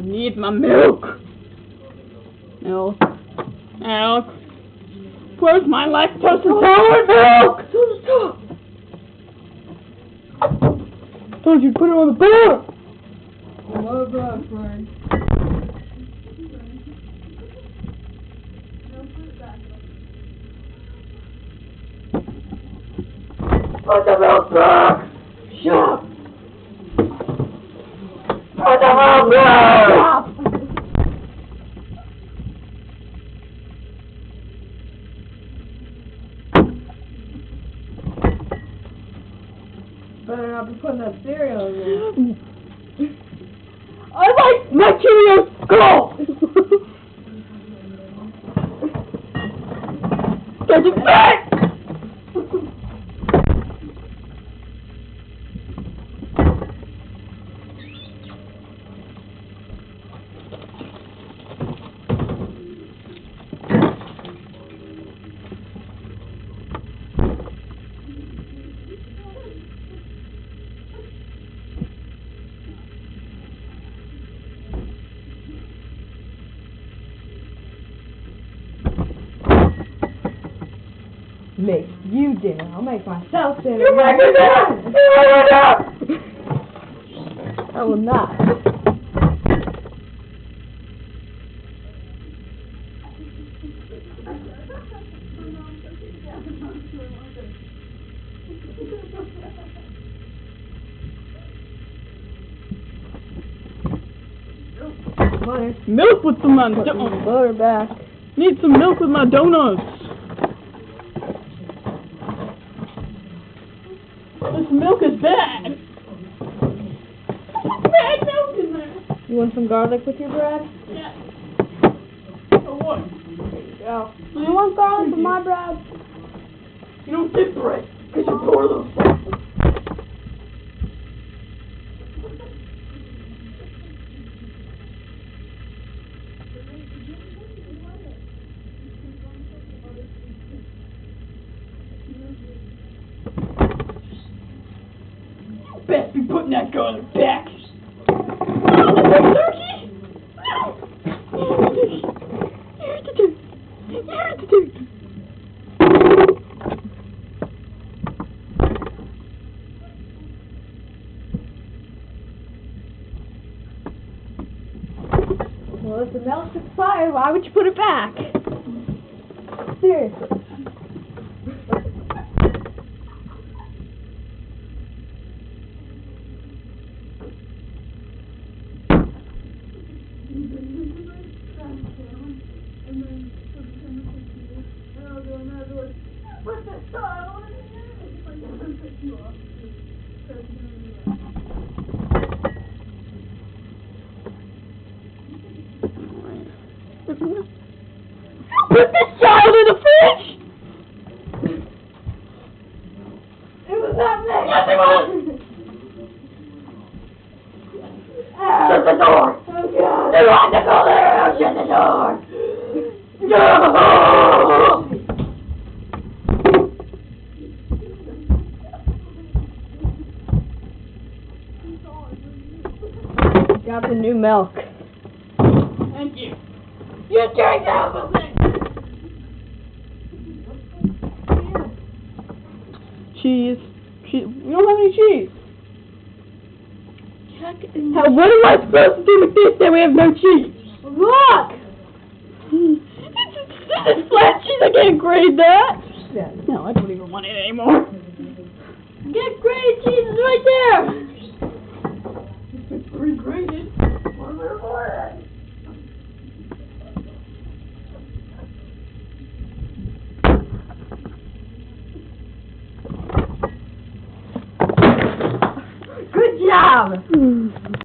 need my milk. Milk. Milk. Where's my lactose intolerant milk? I told you to put it on the board. What about friend? Put the milk back. Shut up. Put the milk back. Better not be putting that cereal in there. I like my Cheerios. Go. Get it back. Make you dinner. I'll make myself dinner. You make it dinner. I will not. Butter. Milk with some Put some butter back. Need some milk with my donuts. This milk is bad. Bad milk in there. You want some garlic with your bread? Yeah. For what? There you go. You want garlic with my bread? You don't get bread because you're poor little fuck. Best be putting that garlic back. No, the turkey. No. Here's the turkey. Here's the turkey. Well, if the milk's expired, why would you put it back? Seriously. Put this child in the fridge! It was not me! Yes, it was! Shut the door! Oh, God. You want to go there! Shut the door! No! Got the new milk. Thank you. You drank out of the thing! Cheese. Cheese. We don't have any cheese. What am I supposed to do with this that we have no cheese? Look! This is flat cheese. I can't grade that. Yeah. No, I don't even want it anymore. Get graded cheese is right there. It's pre-graded.